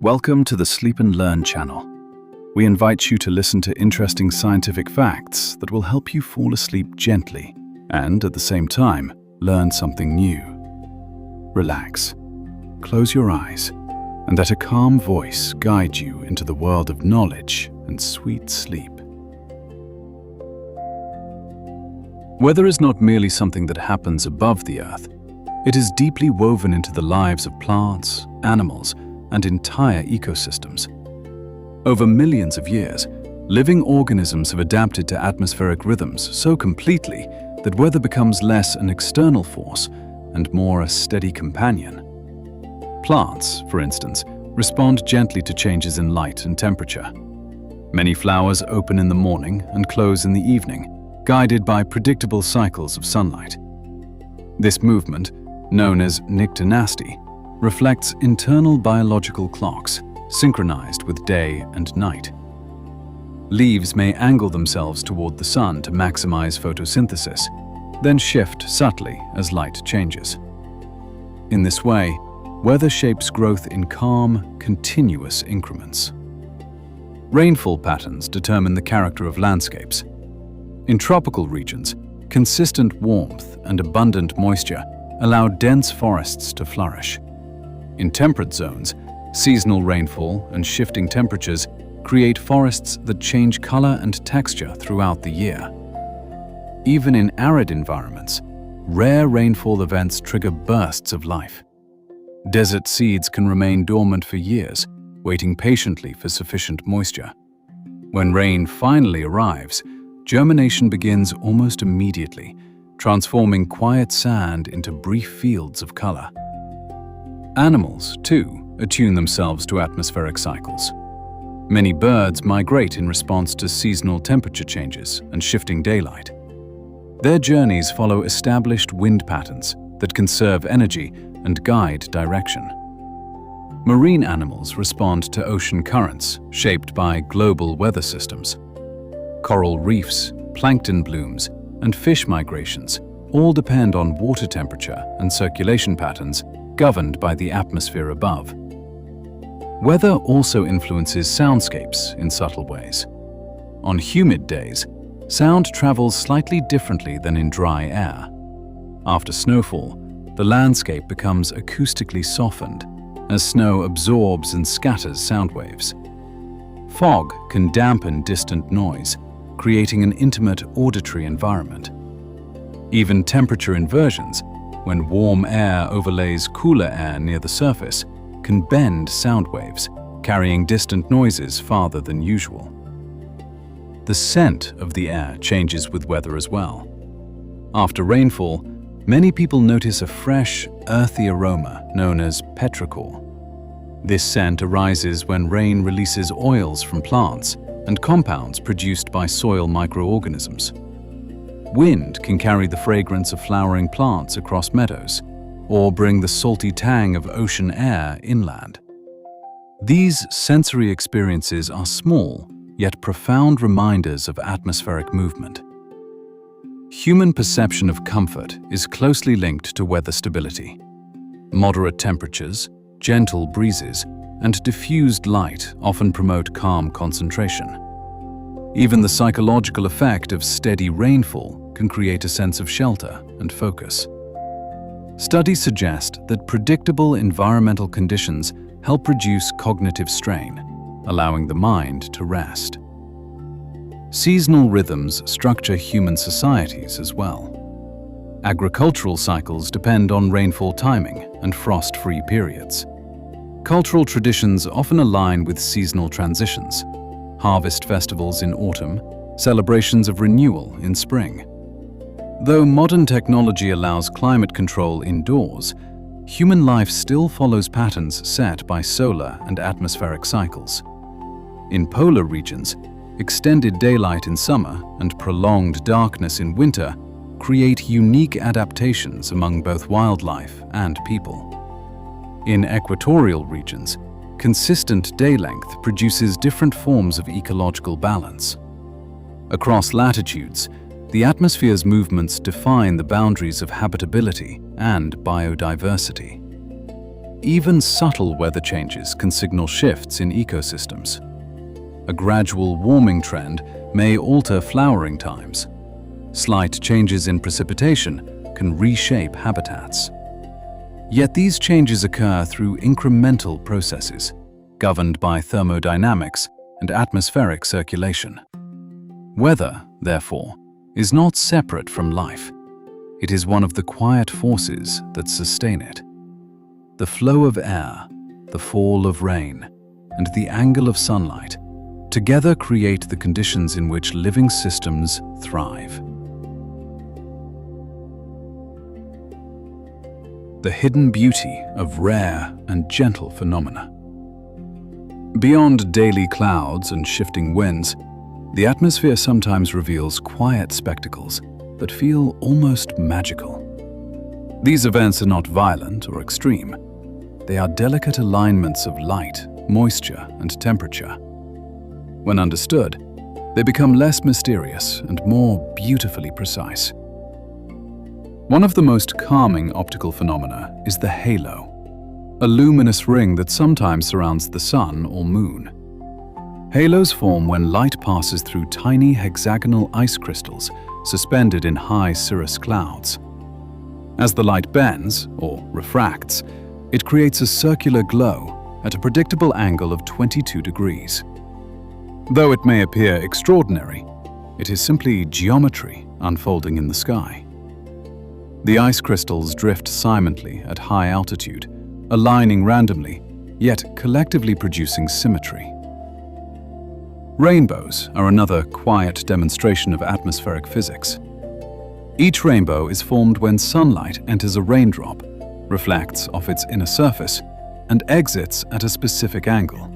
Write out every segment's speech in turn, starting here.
Welcome to the Sleep and Learn channel. We invite you to listen to interesting scientific facts that will help you fall asleep gently and, at the same time, learn something new. Relax, close your eyes, and let a calm voice guide you into the world of knowledge and sweet sleep. Weather is not merely something that happens above the earth. It is deeply woven into the lives of plants, animals, and entire ecosystems. Over millions of years, living organisms have adapted to atmospheric rhythms so completely that weather becomes less an external force and more a steady companion. Plants, for instance, respond gently to changes in light and temperature. Many flowers open in the morning and close in the evening, guided by predictable cycles of sunlight. This movement, known as nyctinasty, reflects internal biological clocks, synchronized with day and night. Leaves may angle themselves toward the sun to maximize photosynthesis, then shift subtly as light changes. In this way, weather shapes growth in calm, continuous increments. Rainfall patterns determine the character of landscapes. In tropical regions, consistent warmth and abundant moisture allow dense forests to flourish. In temperate zones, seasonal rainfall and shifting temperatures create forests that change color and texture throughout the year. Even in arid environments, rare rainfall events trigger bursts of life. Desert seeds can remain dormant for years, waiting patiently for sufficient moisture. When rain finally arrives, germination begins almost immediately, transforming quiet sand into brief fields of color. Animals, too, attune themselves to atmospheric cycles. Many birds migrate in response to seasonal temperature changes and shifting daylight. Their journeys follow established wind patterns that conserve energy and guide direction. Marine animals respond to ocean currents shaped by global weather systems. Coral reefs, plankton blooms, and fish migrations all depend on water temperature and circulation patterns governed by the atmosphere above. Weather also influences soundscapes in subtle ways. On humid days, sound travels slightly differently than in dry air. After snowfall, the landscape becomes acoustically softened as snow absorbs and scatters sound waves. Fog can dampen distant noise, creating an intimate auditory environment. Even temperature inversions, when warm air overlays cooler air near the surface, can bend sound waves, carrying distant noises farther than usual. The scent of the air changes with weather as well. After rainfall, many people notice a fresh, earthy aroma known as petrichor. This scent arises when rain releases oils from plants and compounds produced by soil microorganisms. Wind can carry the fragrance of flowering plants across meadows, or bring the salty tang of ocean air inland. These sensory experiences are small, yet profound reminders of atmospheric movement. Human perception of comfort is closely linked to weather stability. Moderate temperatures, gentle breezes, and diffused light often promote calm concentration. Even the psychological effect of steady rainfall can create a sense of shelter and focus. Studies suggest that predictable environmental conditions help reduce cognitive strain, allowing the mind to rest. Seasonal rhythms structure human societies as well. Agricultural cycles depend on rainfall timing and frost-free periods. Cultural traditions often align with seasonal transitions: harvest festivals in autumn, celebrations of renewal in spring. Though modern technology allows climate control indoors, human life still follows patterns set by solar and atmospheric cycles. In polar regions, extended daylight in summer and prolonged darkness in winter create unique adaptations among both wildlife and people. In equatorial regions, consistent day length produces different forms of ecological balance. Across latitudes, the atmosphere's movements define the boundaries of habitability and biodiversity. Even subtle weather changes can signal shifts in ecosystems. A gradual warming trend may alter flowering times. Slight changes in precipitation can reshape habitats. Yet these changes occur through incremental processes, governed by thermodynamics and atmospheric circulation. Weather, therefore, is not separate from life. It is one of the quiet forces that sustain it. The flow of air, the fall of rain, and the angle of sunlight together create the conditions in which living systems thrive. The hidden beauty of rare and gentle phenomena. Beyond daily clouds and shifting winds, the atmosphere sometimes reveals quiet spectacles that feel almost magical. These events are not violent or extreme. They are delicate alignments of light, moisture, and temperature. When understood, they become less mysterious and more beautifully precise. One of the most calming optical phenomena is the halo, a luminous ring that sometimes surrounds the sun or moon. Halos form when light passes through tiny hexagonal ice crystals suspended in high cirrus clouds. As the light bends, or refracts, it creates a circular glow at a predictable angle of 22 degrees. Though it may appear extraordinary, it is simply geometry unfolding in the sky. The ice crystals drift silently at high altitude, aligning randomly, yet collectively producing symmetry. Rainbows are another quiet demonstration of atmospheric physics. Each rainbow is formed when sunlight enters a raindrop, reflects off its inner surface, and exits at a specific angle.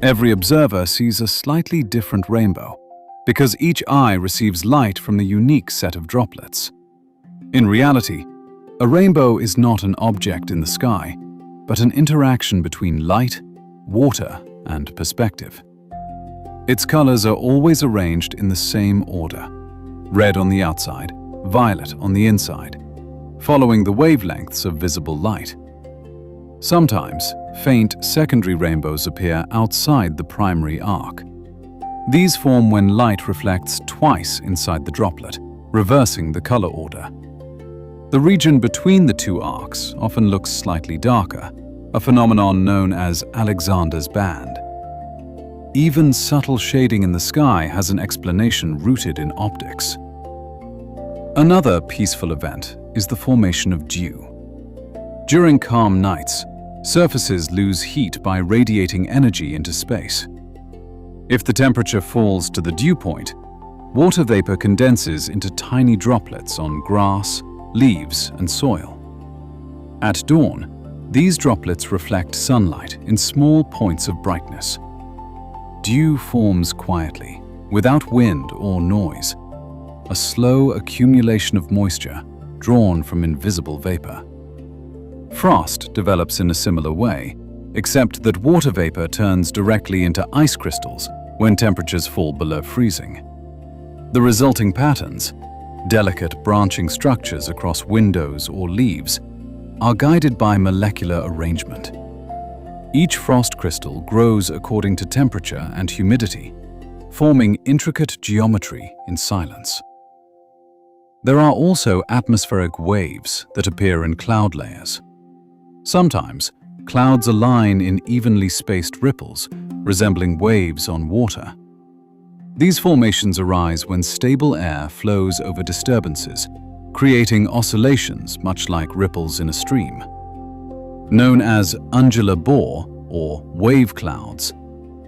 Every observer sees a slightly different rainbow, because each eye receives light from a unique set of droplets. In reality, a rainbow is not an object in the sky, but an interaction between light, water, and perspective. Its colors are always arranged in the same order: red on the outside, violet on the inside, following the wavelengths of visible light. Sometimes, faint secondary rainbows appear outside the primary arc. These form when light reflects twice inside the droplet, reversing the color order. The region between the two arcs often looks slightly darker, a phenomenon known as Alexander's band. Even subtle shading in the sky has an explanation rooted in optics. Another peaceful event is the formation of dew. During calm nights, surfaces lose heat by radiating energy into space. If the temperature falls to the dew point, water vapor condenses into tiny droplets on grass, leaves, and soil. At dawn, these droplets reflect sunlight in small points of brightness. Dew forms quietly, without wind or noise, a slow accumulation of moisture drawn from invisible vapor. Frost develops in a similar way, except that water vapor turns directly into ice crystals when temperatures fall below freezing. The resulting patterns, delicate branching structures across windows or leaves, are guided by molecular arrangement. Each frost crystal grows according to temperature and humidity, forming intricate geometry in silence. There are also atmospheric waves that appear in cloud layers. Sometimes, clouds align in evenly spaced ripples, resembling waves on water. These formations arise when stable air flows over disturbances, creating oscillations much like ripples in a stream. Known as undulate bore or wave clouds,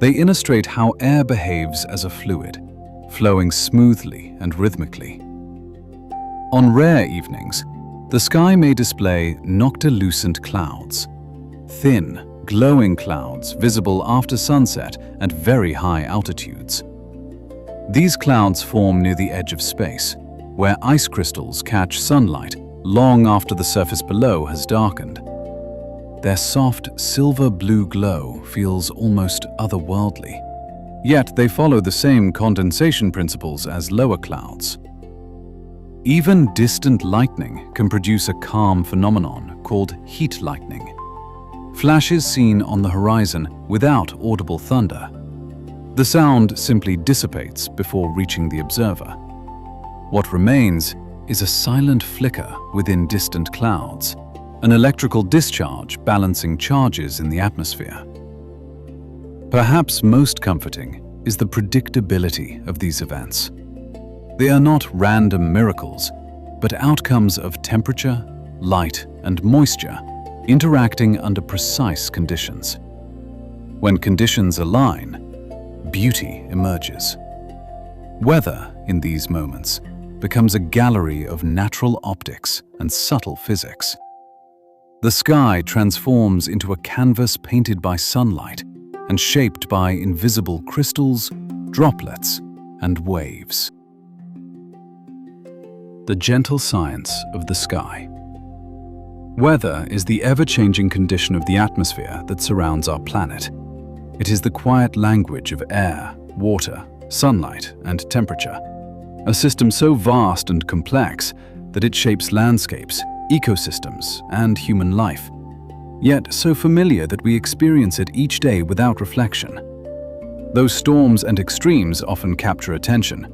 they illustrate how air behaves as a fluid, flowing smoothly and rhythmically. On rare evenings, the sky may display noctilucent clouds, thin, glowing clouds visible after sunset at very high altitudes. These clouds form near the edge of space, where ice crystals catch sunlight long after the surface below has darkened. Their soft silver-blue glow feels almost otherworldly, yet they follow the same condensation principles as lower clouds. Even distant lightning can produce a calm phenomenon called heat lightning. Flashes seen on the horizon without audible thunder. The sound simply dissipates before reaching the observer. What remains is a silent flicker within distant clouds, an electrical discharge balancing charges in the atmosphere. Perhaps most comforting is the predictability of these events. They are not random miracles, but outcomes of temperature, light, and moisture interacting under precise conditions. When conditions align, beauty emerges. Weather, in these moments, becomes a gallery of natural optics and subtle physics. The sky transforms into a canvas painted by sunlight and shaped by invisible crystals, droplets, and waves. The gentle science of the sky. Weather is the ever-changing condition of the atmosphere that surrounds our planet. It is the quiet language of air, water, sunlight, and temperature. A system so vast and complex that it shapes landscapes, ecosystems, and human life, yet so familiar that we experience it each day without reflection. Though storms and extremes often capture attention,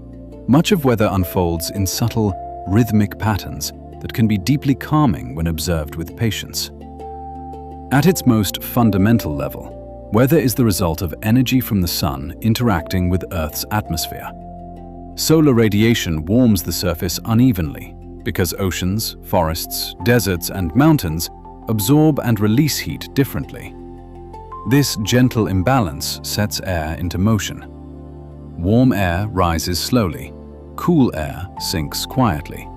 much of weather unfolds in subtle, rhythmic patterns that can be deeply calming when observed with patience. At its most fundamental level, weather is the result of energy from the sun interacting with Earth's atmosphere. Solar radiation warms the surface unevenly because oceans, forests, deserts, and mountains absorb and release heat differently. This gentle imbalance sets air into motion. Warm air rises slowly, cool air sinks quietly,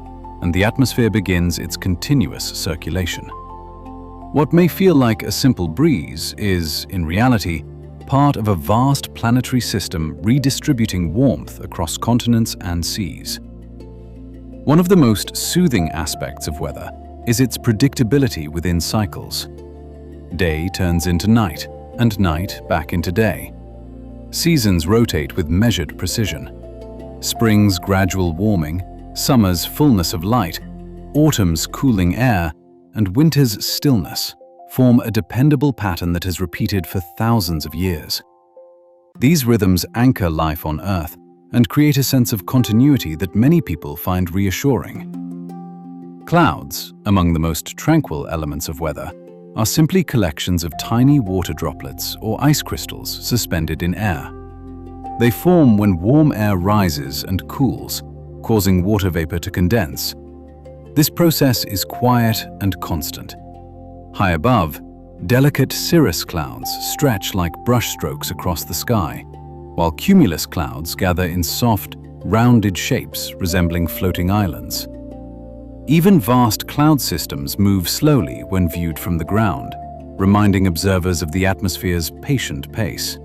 and the atmosphere begins its continuous circulation. What may feel like a simple breeze is, in reality, part of a vast planetary system redistributing warmth across continents and seas. One of the most soothing aspects of weather is its predictability within cycles. Day turns into night, and night back into day. Seasons rotate with measured precision. Spring's gradual warming, summer's fullness of light, autumn's cooling air, and winter's stillness form a dependable pattern that has repeated for thousands of years. These rhythms anchor life on Earth and create a sense of continuity that many people find reassuring. Clouds, among the most tranquil elements of weather, are simply collections of tiny water droplets or ice crystals suspended in air. They form when warm air rises and cools, causing water vapor to condense. This process is quiet and constant. High above, delicate cirrus clouds stretch like brushstrokes across the sky, while cumulus clouds gather in soft, rounded shapes resembling floating islands. Even vast cloud systems move slowly when viewed from the ground, reminding observers of the atmosphere's patient pace.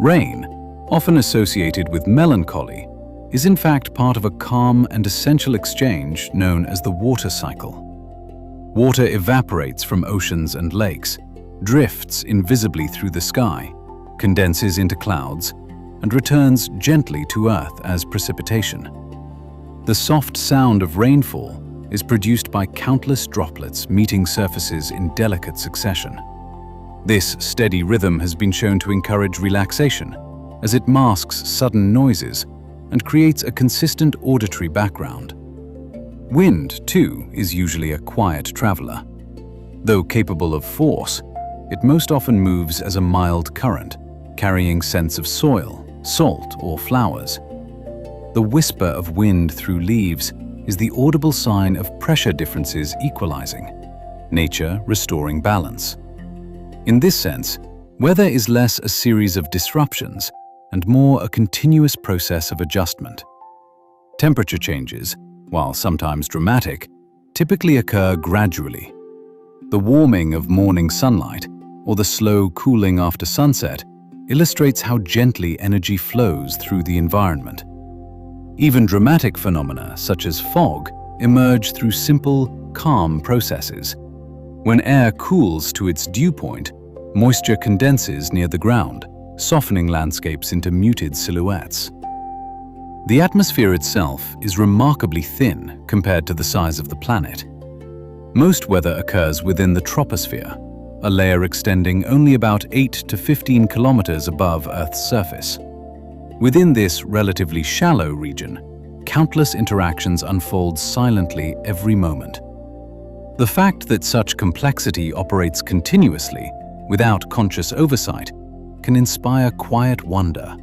Rain, often associated with melancholy, is in fact part of a calm and essential exchange known as the water cycle. Water evaporates from oceans and lakes, drifts invisibly through the sky, condenses into clouds, and returns gently to Earth as precipitation. The soft sound of rainfall is produced by countless droplets meeting surfaces in delicate succession. This steady rhythm has been shown to encourage relaxation, as it masks sudden noises and creates a consistent auditory background. Wind, too, is usually a quiet traveler. Though capable of force, it most often moves as a mild current, carrying scents of soil, salt, or flowers. The whisper of wind through leaves is the audible sign of pressure differences equalizing, nature restoring balance. In this sense, weather is less a series of disruptions and more a continuous process of adjustment. Temperature changes, while sometimes dramatic, typically occur gradually. The warming of morning sunlight or the slow cooling after sunset illustrates how gently energy flows through the environment. Even dramatic phenomena such as fog emerge through simple, calm processes. When air cools to its dew point, moisture condenses near the ground, softening landscapes into muted silhouettes. The atmosphere itself is remarkably thin compared to the size of the planet. Most weather occurs within the troposphere, a layer extending only about 8 to 15 kilometers above Earth's surface. Within this relatively shallow region, countless interactions unfold silently every moment. The fact that such complexity operates continuously, without conscious oversight, can inspire quiet wonder.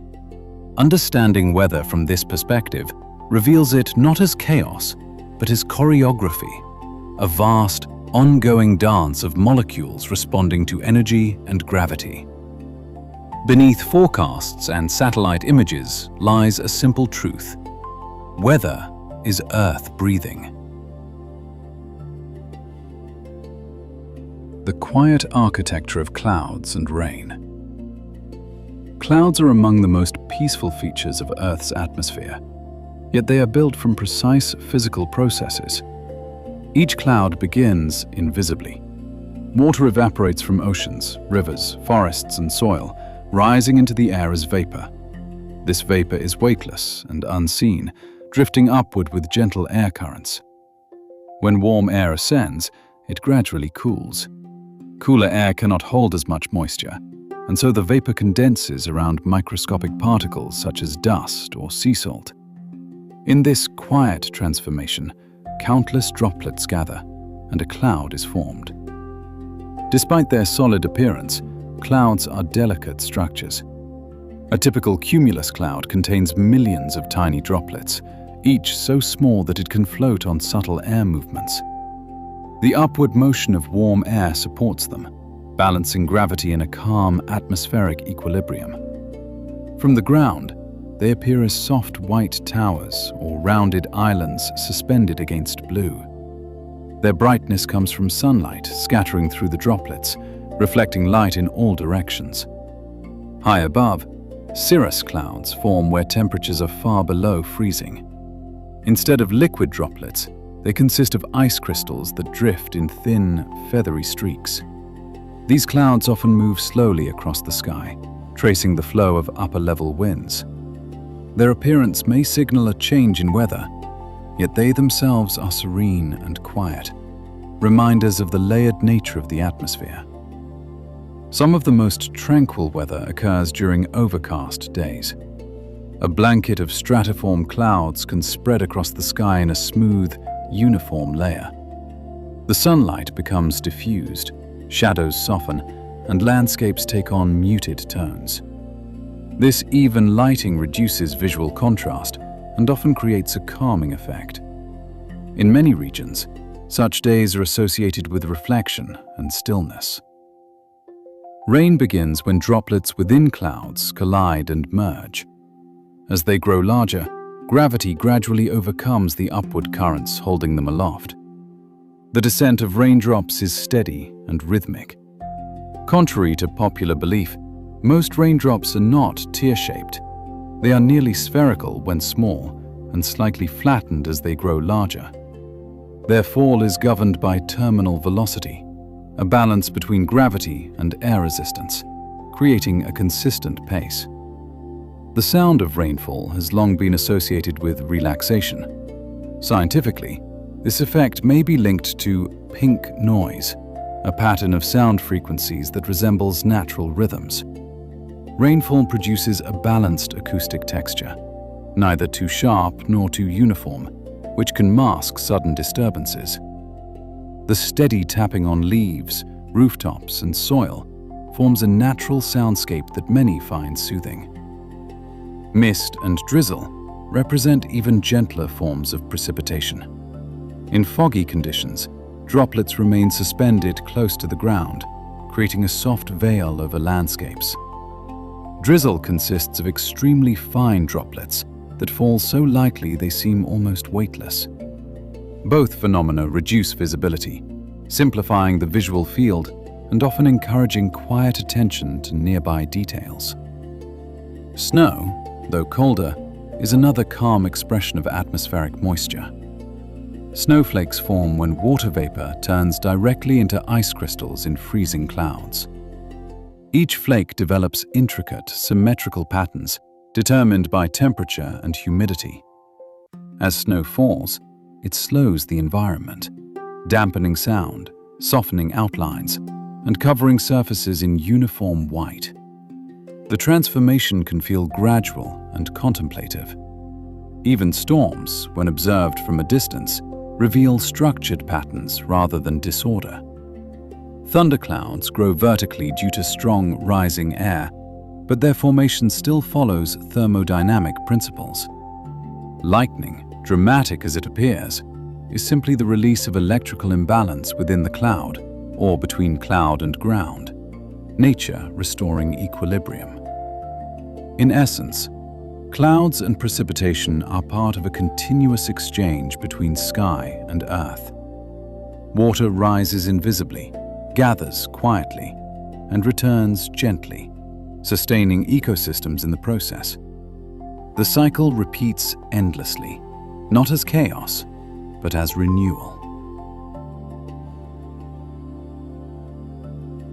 Understanding weather from this perspective reveals it not as chaos, but as choreography, a vast, ongoing dance of molecules responding to energy and gravity. Beneath forecasts and satellite images lies a simple truth: weather is Earth breathing. The quiet architecture of clouds and rain. Clouds are among the most peaceful features of Earth's atmosphere, yet they are built from precise physical processes. Each cloud begins invisibly. Water evaporates from oceans, rivers, forests, and soil, rising into the air as vapor. This vapor is weightless and unseen, drifting upward with gentle air currents. When warm air ascends, it gradually cools. Cooler air cannot hold as much moisture, and so the vapor condenses around microscopic particles such as dust or sea salt. In this quiet transformation, countless droplets gather, and a cloud is formed. Despite their solid appearance, clouds are delicate structures. A typical cumulus cloud contains millions of tiny droplets, each so small that it can float on subtle air movements. The upward motion of warm air supports them, balancing gravity in a calm atmospheric equilibrium. From the ground, they appear as soft white towers or rounded islands suspended against blue. Their brightness comes from sunlight scattering through the droplets, reflecting light in all directions. High above, cirrus clouds form where temperatures are far below freezing. Instead of liquid droplets, they consist of ice crystals that drift in thin, feathery streaks. These clouds often move slowly across the sky, tracing the flow of upper-level winds. Their appearance may signal a change in weather, yet they themselves are serene and quiet, reminders of the layered nature of the atmosphere. Some of the most tranquil weather occurs during overcast days. A blanket of stratiform clouds can spread across the sky in a smooth, uniform layer. The sunlight becomes diffused, shadows soften, and landscapes take on muted tones. This even lighting reduces visual contrast and often creates a calming effect. In many regions, such days are associated with reflection and stillness. Rain begins when droplets within clouds collide and merge. As they grow larger, gravity gradually overcomes the upward currents holding them aloft. The descent of raindrops is steady and rhythmic. Contrary to popular belief, most raindrops are not tear-shaped. They are nearly spherical when small and slightly flattened as they grow larger. Their fall is governed by terminal velocity, a balance between gravity and air resistance, creating a consistent pace. The sound of rainfall has long been associated with relaxation. Scientifically, this effect may be linked to pink noise, a pattern of sound frequencies that resembles natural rhythms. Rainfall produces a balanced acoustic texture, neither too sharp nor too uniform, which can mask sudden disturbances. The steady tapping on leaves, rooftops, and soil forms a natural soundscape that many find soothing. Mist and drizzle represent even gentler forms of precipitation. In foggy conditions, droplets remain suspended close to the ground, creating a soft veil over landscapes. Drizzle consists of extremely fine droplets that fall so lightly they seem almost weightless. Both phenomena reduce visibility, simplifying the visual field and often encouraging quiet attention to nearby details. Snow, though colder, is another calm expression of atmospheric moisture. Snowflakes form when water vapor turns directly into ice crystals in freezing clouds. Each flake develops intricate, symmetrical patterns determined by temperature and humidity. As snow falls, it slows the environment, dampening sound, softening outlines, and covering surfaces in uniform white. The transformation can feel gradual and contemplative. Even storms, when observed from a distance, reveal structured patterns rather than disorder. Thunderclouds grow vertically due to strong rising air, but their formation still follows thermodynamic principles. Lightning, dramatic as it appears, is simply the release of electrical imbalance within the cloud or between cloud and ground, nature restoring equilibrium. In essence, clouds and precipitation are part of a continuous exchange between sky and earth. Water rises invisibly, gathers quietly, and returns gently, sustaining ecosystems in the process. The cycle repeats endlessly, not as chaos, but as renewal.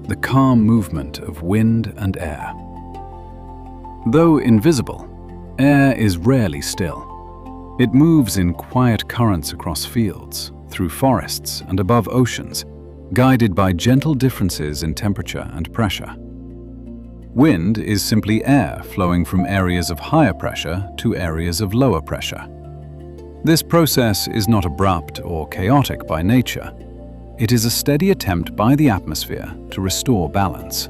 The calm movement of wind and air. Though invisible, air is rarely still. It moves in quiet currents across fields, through forests and above oceans, guided by gentle differences in temperature and pressure. Wind is simply air flowing from areas of higher pressure to areas of lower pressure. This process is not abrupt or chaotic by nature. It is a steady attempt by the atmosphere to restore balance.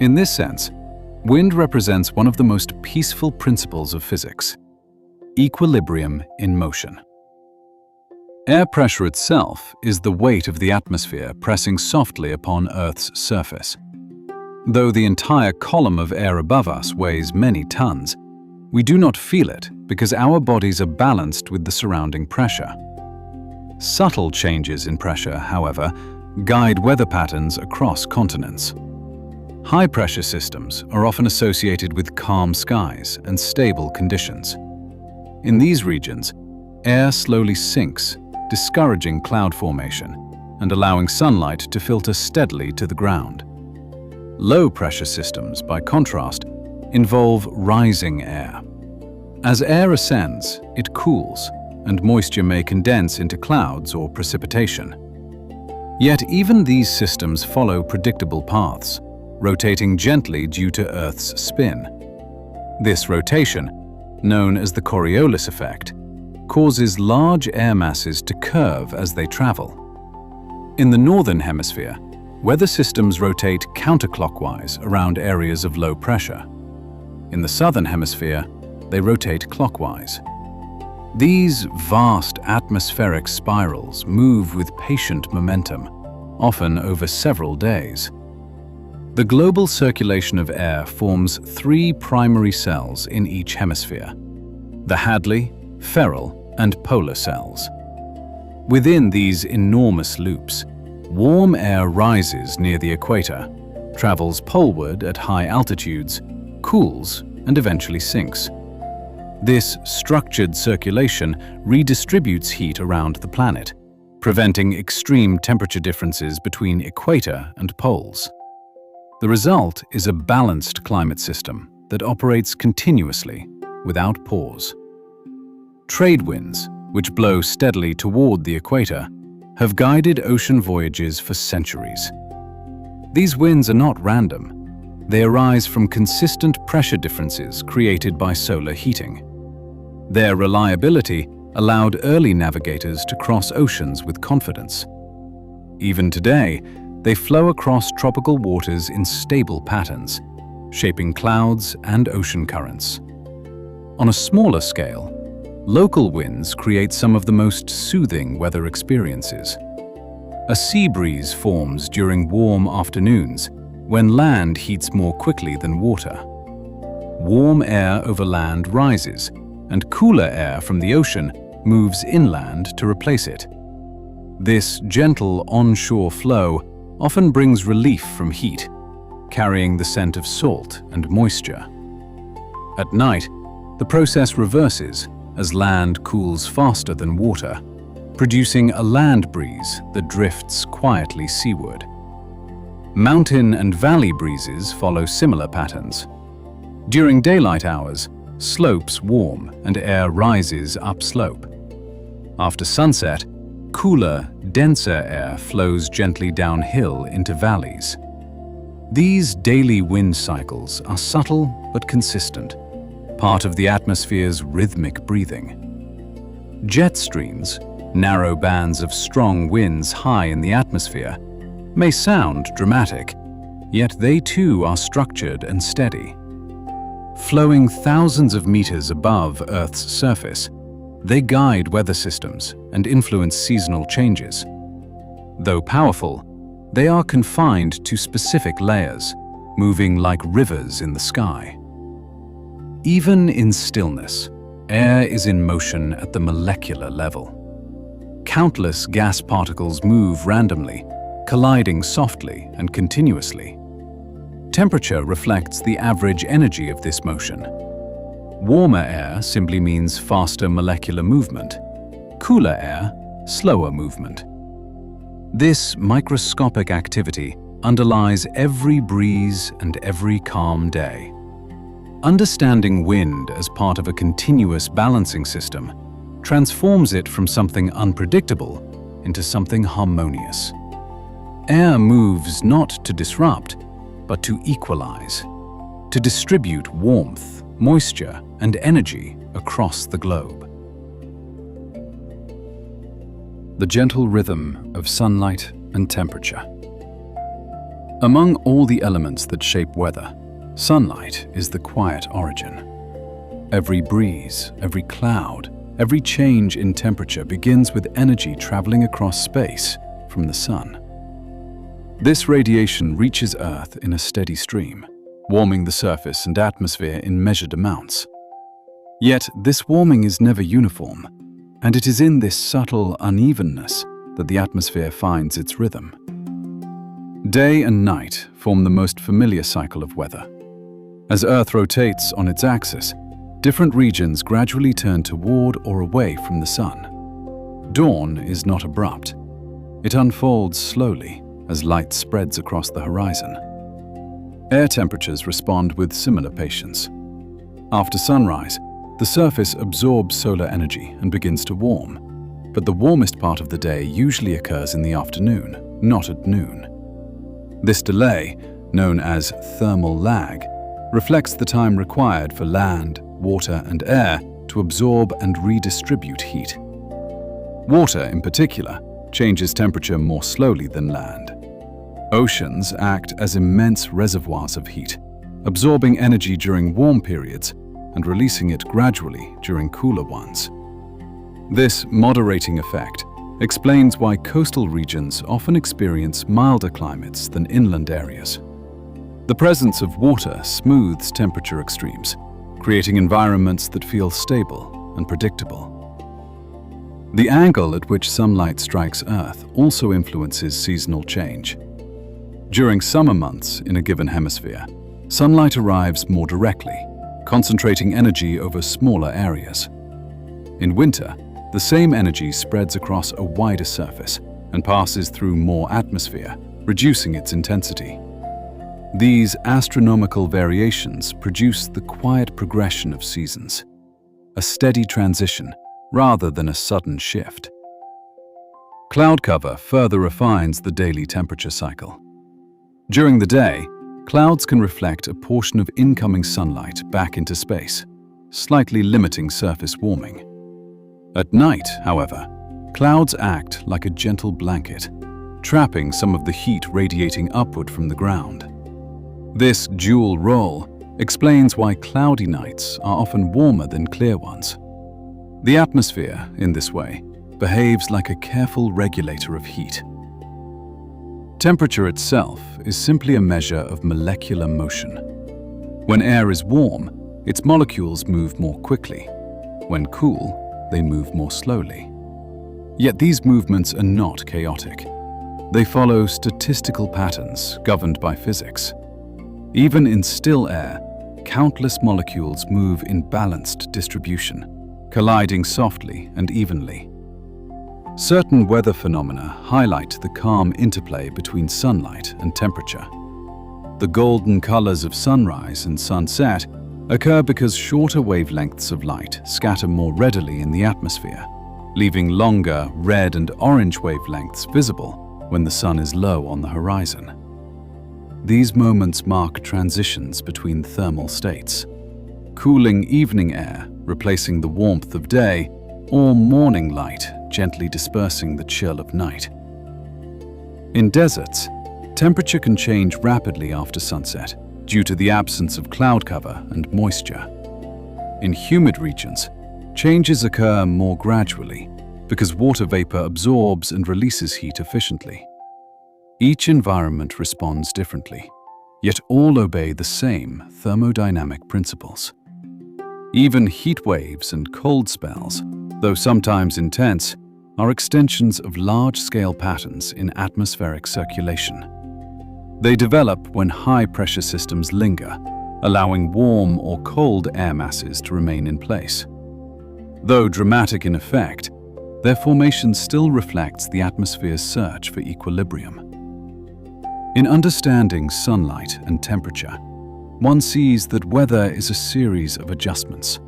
In this sense, wind represents one of the most peaceful principles of physics: equilibrium in motion. Air pressure itself is the weight of the atmosphere pressing softly upon Earth's surface. Though the entire column of air above us weighs many tons, we do not feel it because our bodies are balanced with the surrounding pressure. Subtle changes in pressure, however, guide weather patterns across continents. High-pressure systems are often associated with calm skies and stable conditions. In these regions, air slowly sinks, discouraging cloud formation and allowing sunlight to filter steadily to the ground. Low-pressure systems, by contrast, involve rising air. As air ascends, it cools, and moisture may condense into clouds or precipitation. Yet even these systems follow predictable paths, rotating gently due to Earth's spin. This rotation, known as the Coriolis effect, causes large air masses to curve as they travel. In the northern hemisphere, weather systems rotate counterclockwise around areas of low pressure. In the southern hemisphere, they rotate clockwise. These vast atmospheric spirals move with patient momentum, often over several days. The global circulation of air forms three primary cells in each hemisphere: the Hadley, Ferrel, and polar cells. Within these enormous loops, warm air rises near the equator, travels poleward at high altitudes, cools, and eventually sinks. This structured circulation redistributes heat around the planet, preventing extreme temperature differences between equator and poles. The result is a balanced climate system that operates continuously, without pause. Trade winds, which blow steadily toward the equator, have guided ocean voyages for centuries. These winds are not random. They arise from consistent pressure differences created by solar heating. Their reliability allowed early navigators to cross oceans with confidence. Even today, they flow across tropical waters in stable patterns, shaping clouds and ocean currents. On a smaller scale, local winds create some of the most soothing weather experiences. A sea breeze forms during warm afternoons when land heats more quickly than water. Warm air over land rises, and cooler air from the ocean moves inland to replace it. This gentle onshore flow often brings relief from heat, carrying the scent of salt and moisture. At night, the process reverses as land cools faster than water, producing a land breeze that drifts quietly seaward. Mountain and valley breezes follow similar patterns. During daylight hours, slopes warm and air rises upslope. After sunset, cooler, denser air flows gently downhill into valleys. These daily wind cycles are subtle but consistent, part of the atmosphere's rhythmic breathing. Jet streams, narrow bands of strong winds high in the atmosphere, may sound dramatic, yet they too are structured and steady. Flowing thousands of meters above Earth's surface, they guide weather systems and influence seasonal changes. Though powerful, they are confined to specific layers, moving like rivers in the sky. Even in stillness, air is in motion at the molecular level. Countless gas particles move randomly, colliding softly and continuously. Temperature reflects the average energy of this motion. Warmer air simply means faster molecular movement. Cooler air, slower movement. This microscopic activity underlies every breeze and every calm day. Understanding wind as part of a continuous balancing system transforms it from something unpredictable into something harmonious. Air moves not to disrupt, but to equalize, to distribute warmth, moisture, and energy across the globe. The gentle rhythm of sunlight and temperature. Among all the elements that shape weather, sunlight is the quiet origin. Every breeze, every cloud, every change in temperature begins with energy traveling across space from the sun. This radiation reaches Earth in a steady stream, warming the surface and atmosphere in measured amounts. Yet this warming is never uniform, and it is in this subtle unevenness that the atmosphere finds its rhythm. Day and night form the most familiar cycle of weather. As Earth rotates on its axis, different regions gradually turn toward or away from the sun. Dawn is not abrupt. It unfolds slowly as light spreads across the horizon. Air temperatures respond with similar patience. After sunrise, the surface absorbs solar energy and begins to warm, but the warmest part of the day usually occurs in the afternoon, not at noon. This delay, known as thermal lag, reflects the time required for land, water, and air to absorb and redistribute heat. Water, in particular, changes temperature more slowly than land. Oceans act as immense reservoirs of heat, absorbing energy during warm periods and releasing it gradually during cooler ones. This moderating effect explains why coastal regions often experience milder climates than inland areas. The presence of water smooths temperature extremes, creating environments that feel stable and predictable. The angle at which sunlight strikes Earth also influences seasonal change. During summer months in a given hemisphere, sunlight arrives more directly, concentrating energy over smaller areas. In winter, the same energy spreads across a wider surface and passes through more atmosphere, reducing its intensity. These astronomical variations produce the quiet progression of seasons, a steady transition rather than a sudden shift. Cloud cover further refines the daily temperature cycle. During the day, clouds can reflect a portion of incoming sunlight back into space, slightly limiting surface warming. At night, however, clouds act like a gentle blanket, trapping some of the heat radiating upward from the ground. This dual role explains why cloudy nights are often warmer than clear ones. The atmosphere, in this way, behaves like a careful regulator of heat. Temperature itself is simply a measure of molecular motion. When air is warm, its molecules move more quickly. When cool, they move more slowly. Yet these movements are not chaotic. They follow statistical patterns governed by physics. Even in still air, countless molecules move in balanced distribution, colliding softly and evenly. Certain weather phenomena highlight the calm interplay between sunlight and temperature. The golden colors of sunrise and sunset occur because shorter wavelengths of light scatter more readily in the atmosphere, leaving longer red and orange wavelengths visible when the sun is low on the horizon. These moments mark transitions between thermal states: cooling evening air replacing the warmth of day, or morning light gently dispersing the chill of night. In deserts, temperature can change rapidly after sunset due to the absence of cloud cover and moisture. In humid regions, changes occur more gradually because water vapor absorbs and releases heat efficiently. Each environment responds differently, yet all obey the same thermodynamic principles. Even heat waves and cold spells, though sometimes intense, are extensions of large-scale patterns in atmospheric circulation. They develop when high-pressure systems linger, allowing warm or cold air masses to remain in place. Though dramatic in effect, their formation still reflects the atmosphere's search for equilibrium. In understanding sunlight and temperature, one sees that weather is a series of adjustments,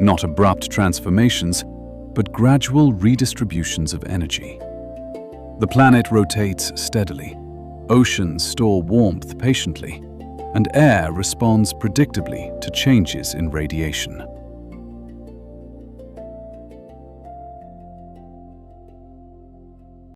not abrupt transformations, but gradual redistributions of energy. The planet rotates steadily, oceans store warmth patiently, and air responds predictably to changes in radiation.